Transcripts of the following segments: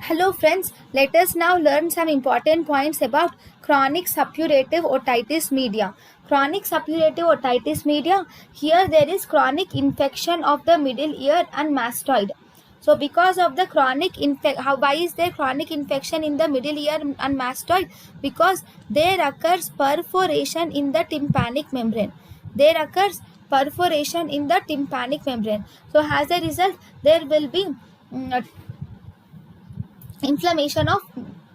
Hello friends, let us now learn some important points about chronic suppurative otitis media. Chronic suppurative otitis media, here there is chronic infection of the middle ear and mastoid. So because of the chronic why is there chronic infection in the middle ear and mastoid? Because there occurs perforation in the tympanic membrane. There occurs perforation in the tympanic membrane. So as a result, there will be inflammation of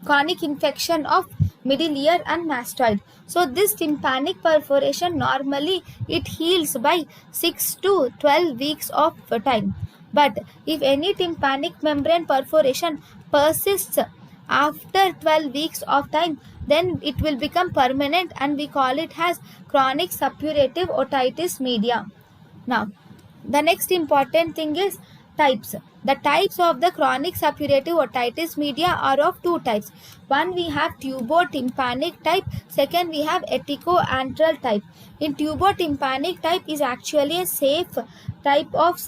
chronic infection of middle ear and mastoid. So this tympanic perforation normally it heals by 6 to 12 weeks of time. But if any tympanic membrane perforation persists after 12 weeks of time, then it will become permanent and we call it as chronic suppurative otitis media. Now, the next important thing is types. The types of the chronic suppurative otitis media are of two types. One, we have tubotympanic type. Second, we have eticoantral type. In tubotympanic type is actually a safe type of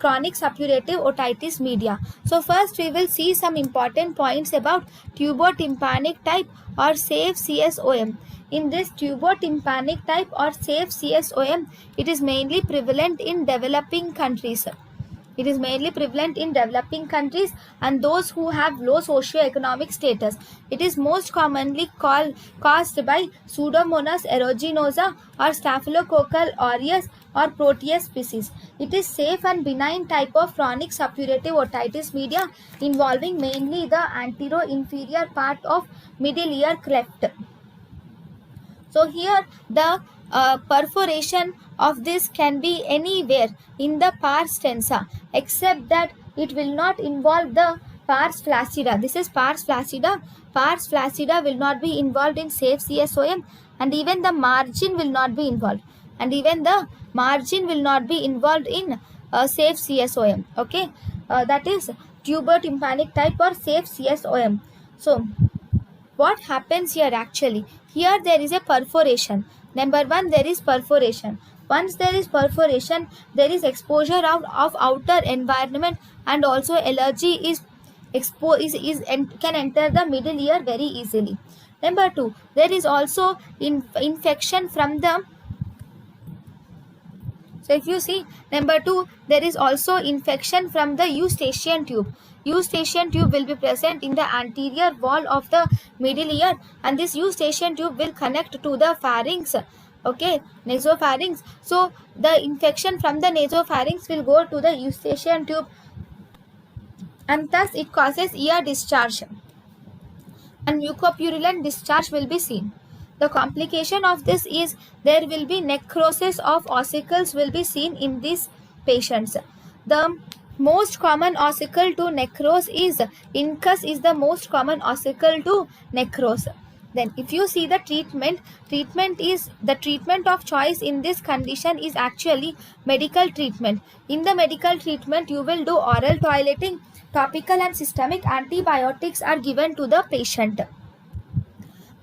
chronic suppurative otitis media. So first we will see some important points about tubotympanic type or safe CSOM. In this tubotympanic type or safe CSOM, it is mainly prevalent in developing countries. It is mainly prevalent in developing countries and those who have low socio-economic status. It is most commonly caused by Pseudomonas aeruginosa or Staphylococcal aureus or Proteus species. It is safe and benign type of chronic suppurative otitis media involving mainly the anterior-inferior part of middle ear cleft. So here the perforation of this can be anywhere in the pars tensa, except that it will not involve the pars flaccida. This is pars flaccida. Pars flaccida will not be involved in safe CSOM, and even the margin will not be involved. And even the margin will not be involved in safe CSOM. Okay, that is tubotympanic type or safe CSOM. So what happens here actually? Here there is a perforation. Number one, there is perforation. Once there is perforation, there is exposure of outer environment and also allergy can enter the middle ear very easily. Number two, there is also infection from the. So if you see number two, there is also infection from the eustachian tube. Eustachian tube will be present in the anterior wall of the middle ear, and this eustachian tube will connect to the pharynx. Okay, nasopharynx. So the infection from the nasopharynx will go to the eustachian tube, and thus it causes ear discharge, and mucopurulent discharge will be seen. The complication of this is there will be necrosis of ossicles will be seen in these patients. The most common ossicle to necrose is incus is the most common ossicle to necrose. Then if you see the treatment is the treatment of choice in this condition is actually medical treatment. In the medical treatment, you will do oral toileting, topical and systemic antibiotics are given to the patient.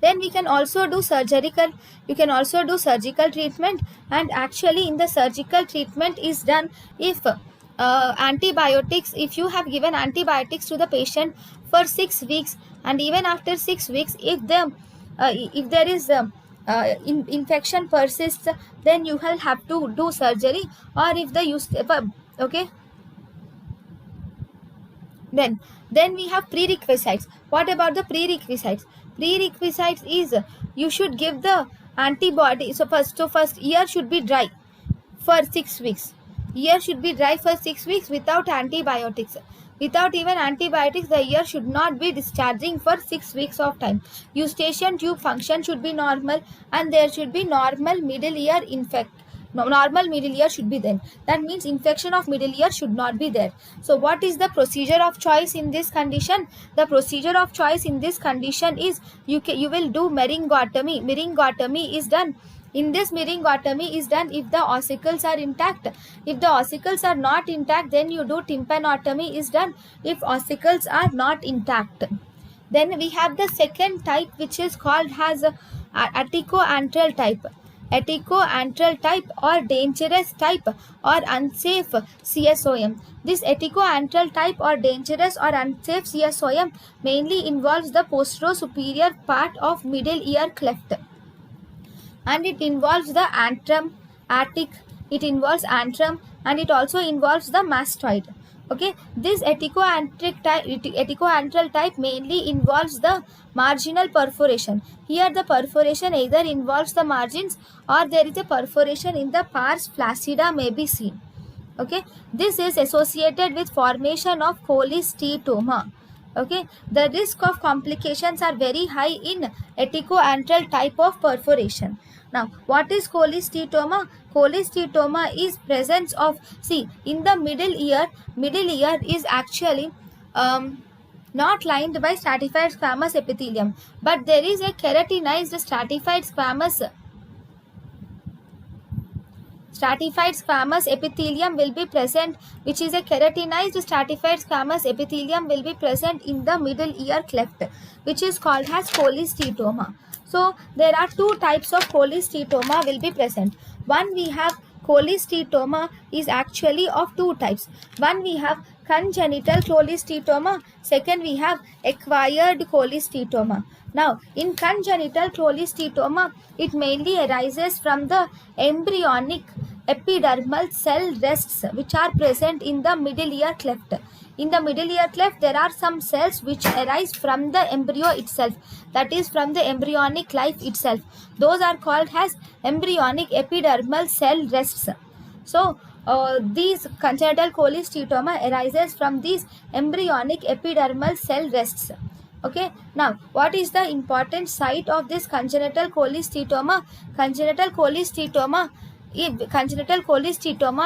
Then we can also do surgical treatment, and actually in the surgical treatment is done if antibiotics, if you have given antibiotics to the patient for 6 weeks, and even after 6 weeks if there is infection persists, then you will have to do surgery, or if the okay. Then we have prerequisites. What about the prerequisites? Prerequisites is you should give the antibody. So first ear should be dry for 6 weeks. Ear should be dry for 6 weeks without antibiotics. Without even antibiotics, the ear should not be discharging for 6 weeks of time. Eustachian tube function should be normal, and there should be normal middle ear normal middle ear should be there. That means infection of middle ear should not be there. So what is the procedure of choice in this condition? The procedure of choice in this condition is you will do myringotomy. Myringotomy is done. In this myringotomy is done if the ossicles are intact. If the ossicles are not intact, then you do tympanotomy is done if ossicles are not intact. Then we have the second type, which is called as aticoantral type. eticoantral type or dangerous type or unsafe CSOM. This eticoantral type or dangerous or unsafe CSOM mainly involves the posterior-superior part of middle ear cleft, and it involves the antrum, attic, it involves antrum, and it also involves the mastoid. Okay, this eticoantral type mainly involves the marginal perforation. Here the perforation either involves the margins or there is a perforation in the pars flaccida may be seen. Okay, this is associated with formation of cholesteatoma. Okay, the risk of complications are very high in eticoantral type of perforation. Now, what is cholesteatoma? Cholesteatoma is presence of, see, in the middle ear is actually not lined by stratified squamous epithelium, but there is a keratinized stratified squamous epithelium will be present, which is a keratinized stratified squamous epithelium will be present in the middle ear cleft, which is called as cholesteatoma. So there are two types of cholesteatoma will be present. One, we have cholesteatoma is actually of two types. One, we have congenital cholesteatoma. Second, we have acquired cholesteatoma. Now, in congenital cholesteatoma, it mainly arises from the embryonic epidermal cell rests which are present in the middle ear cleft. In the middle ear cleft, there are some cells which arise from the embryo itself, that is from the embryonic life itself. Those are called as embryonic epidermal cell rests. So, these congenital cholesteatoma arises from these embryonic epidermal cell rests. Okay, now what is the important site of this congenital cholesteatoma? Congenital cholesteatoma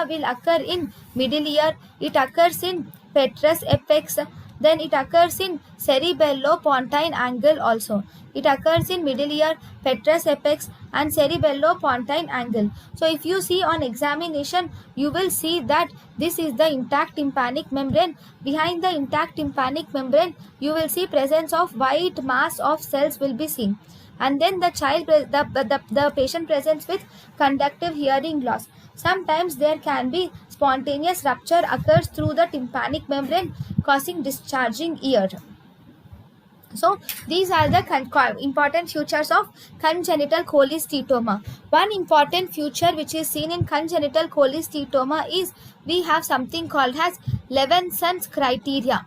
will occur in middle ear, it occurs in petrous apex, then it occurs in cerebellopontine angle also. It occurs in middle ear, petrous apex and cerebellopontine angle. So if you see on examination, you will see that this is the intact tympanic membrane. Behind the intact tympanic membrane, you will see presence of white mass of cells will be seen. And then the patient presents with conductive hearing loss. Sometimes there can be spontaneous rupture occurs through the tympanic membrane, causing discharging ear. So these are the important features of congenital cholesteatoma. One important feature which is seen in congenital cholesteatoma is we have something called as Levenson's criteria.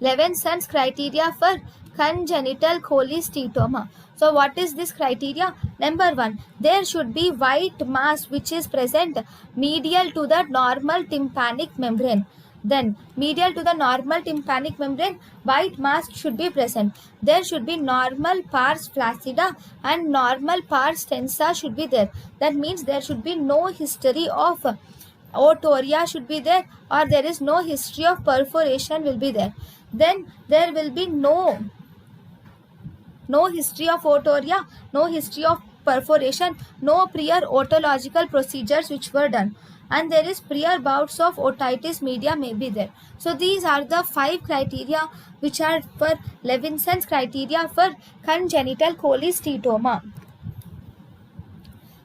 Levenson's criteria for congenital cholesteatoma. So what is this criteria? Number one, there should be white mass which is present medial to the normal tympanic membrane. Then medial to the normal tympanic membrane, white mass should be present. There should be normal pars flaccida and normal pars tensa should be there. That means there should be no history of otorrhea should be there, or there is no history of perforation will be there. Then there will be no history of otorrhea, no history of perforation, no prior otological procedures which were done, and there is prior bouts of otitis media may be there. So these are the 5 criteria which are for Levenson's criteria for congenital cholesteatoma.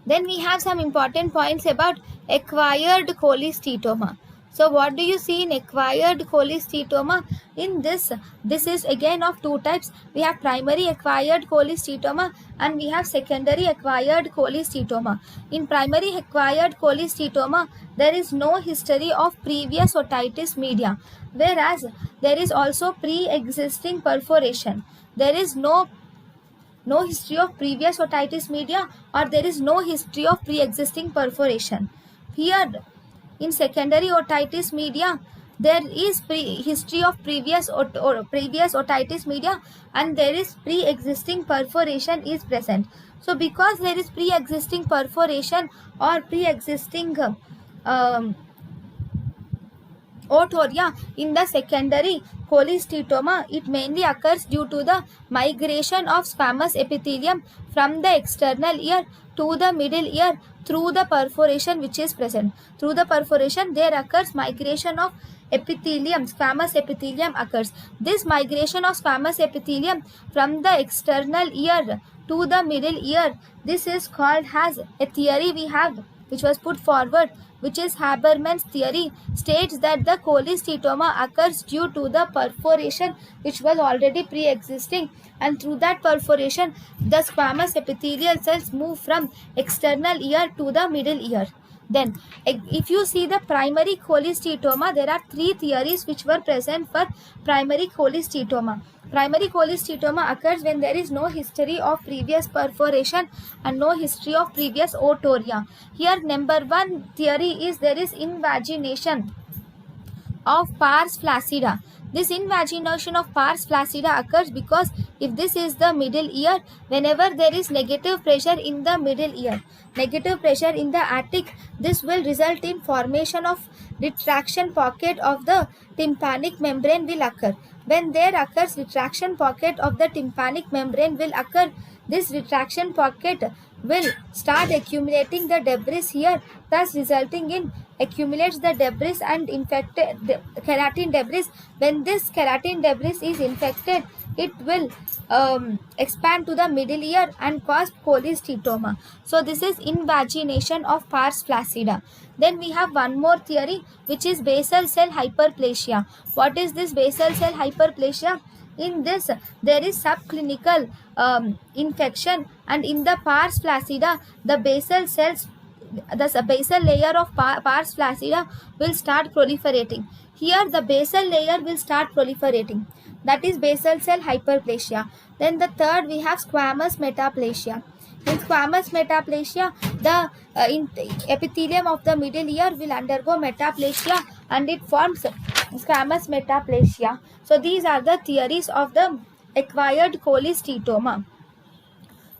Then we have some important points about acquired cholesteatoma. So what do you see in acquired cholesteatoma? In this is again of two types. We have primary acquired cholesteatoma and we have secondary acquired cholesteatoma. In primary acquired cholesteatoma, there is no history of previous otitis media, whereas there is also pre-existing perforation. There is no history of previous otitis media, or there is no history of pre-existing perforation. Here in secondary otitis media, there is history of previous otitis media and there is pre-existing perforation is present. So because there is pre-existing perforation or pre-existing otorrhea in the secondary cholesteatoma, it mainly occurs due to the migration of squamous epithelium from the external ear to the middle ear through the perforation which is present. Through the perforation, there occurs migration of epithelium, squamous epithelium occurs. This migration of squamous epithelium from the external ear to the middle ear, this is called as a theory we have, which was put forward, which is Haberman's theory, states that the cholesteatoma occurs due to the perforation which was already pre-existing, and through that perforation the squamous epithelial cells move from external ear to the middle ear. Then if you see the primary cholesteatoma, there are three theories which were present for primary cholesteatoma. Primary cholesteatoma occurs when there is no history of previous perforation and no history of previous otorrhea. Here number one theory is there is invagination of pars flaccida. This invagination of pars flaccida occurs because if this is the middle ear, whenever there is negative pressure in the middle ear, negative pressure in the attic, this will result in formation of retraction pocket of the tympanic membrane will occur. When there occurs retraction pocket of the tympanic membrane will occur, this retraction pocket will start accumulating the debris here, thus resulting in accumulates the debris and infected the keratin debris. When this keratin debris is infected, it will expand to the middle ear and cause cholesteatoma. So this is invagination of pars flaccida. Then we have one more theory, which is basal cell hyperplasia. What is this basal cell hyperplasia? In this, there is subclinical infection, and in the pars flaccida, the basal cells, the basal layer of pars flaccida will start proliferating. Here, the basal layer will start proliferating. That is basal cell hyperplasia. Then the third, we have squamous metaplasia. In squamous metaplasia, the epithelium of the middle ear will undergo metaplasia and it forms squamous metaplasia. So these are the theories of the acquired cholesteatoma.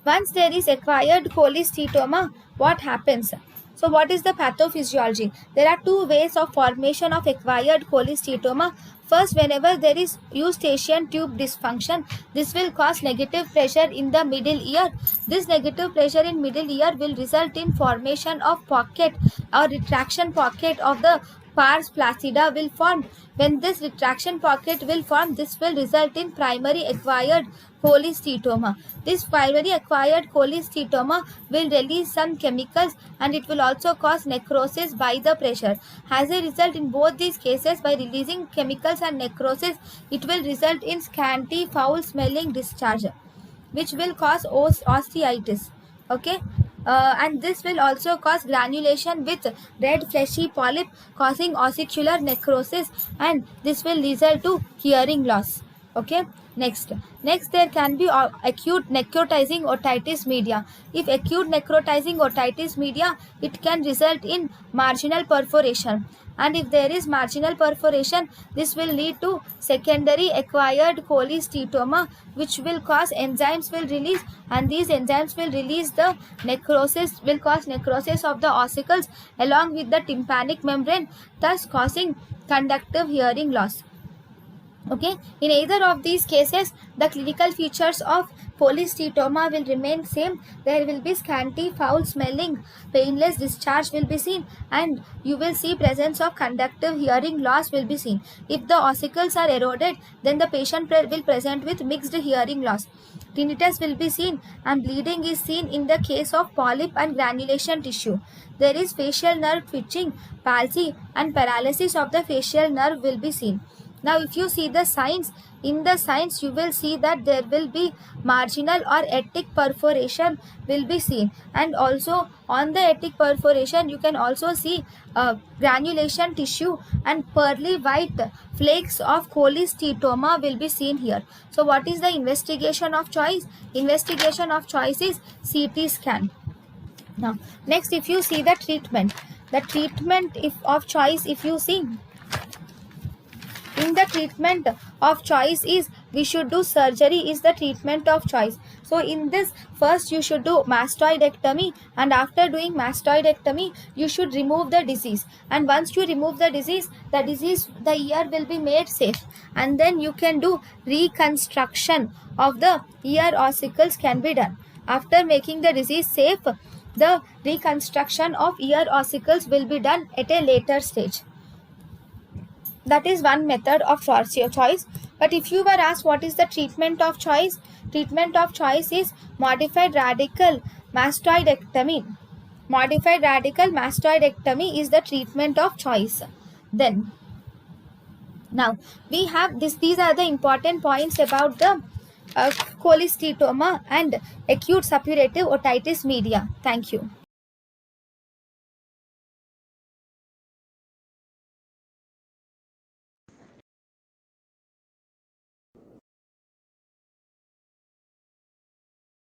Once there is acquired cholesteatoma, what happens? So what is the pathophysiology? There are two ways of formation of acquired cholesteatoma. First, whenever there is eustachian tube dysfunction, this will cause negative pressure in the middle ear. This negative pressure in middle ear will result in formation of pocket or retraction pocket of the pars flaccida will form. When this retraction pocket will form, this will result in primary acquired cholesteatoma. This primary acquired cholesteatoma will release some chemicals and it will also cause necrosis by the pressure. As a result, in both these cases, by releasing chemicals and necrosis, it will result in scanty, foul-smelling discharge, which will cause osteitis. Okay. And this will also cause granulation with red fleshy polyp causing ossicular necrosis, and this will result to hearing loss. Okay. Next there can be acute necrotizing otitis media. If acute necrotizing otitis media, it can result in marginal perforation, and if there is marginal perforation, this will lead to secondary acquired cholesteatoma, which will cause enzymes will release, and these enzymes will release the necrosis, will cause necrosis of the ossicles along with the tympanic membrane, thus causing conductive hearing loss. Okay, in either of these cases, the clinical features of cholesteatoma will remain same. There will be scanty, foul-smelling, painless discharge will be seen, and you will see presence of conductive hearing loss will be seen. If the ossicles are eroded, then the patient will present with mixed hearing loss. Tinnitus will be seen, and bleeding is seen in the case of polyp and granulation tissue. There is facial nerve twitching, palsy, and paralysis of the facial nerve will be seen. Now, if you see the signs, in the signs you will see that there will be marginal or attic perforation will be seen, and also on the attic perforation you can also see granulation tissue and pearly white flakes of cholesteatoma will be seen here. So what is the investigation of choice? Investigation of choice is CT scan. Now next, if you see the treatment of choice, if you see in the treatment of choice is we should do surgery is the treatment of choice. So in this, first you should do mastoidectomy, and after doing mastoidectomy you should remove the disease, and once you remove the disease, the ear will be made safe, and then you can do reconstruction of the ear ossicles can be done. After making the disease safe, the reconstruction of ear ossicles will be done at a later stage. That is one method of choice. But if you were asked what is the treatment of choice is modified radical mastoidectomy. Modified radical mastoidectomy is the treatment of choice. Then now we have this. These are the important points about the cholecystoma and acute suppurative otitis media. Thank you.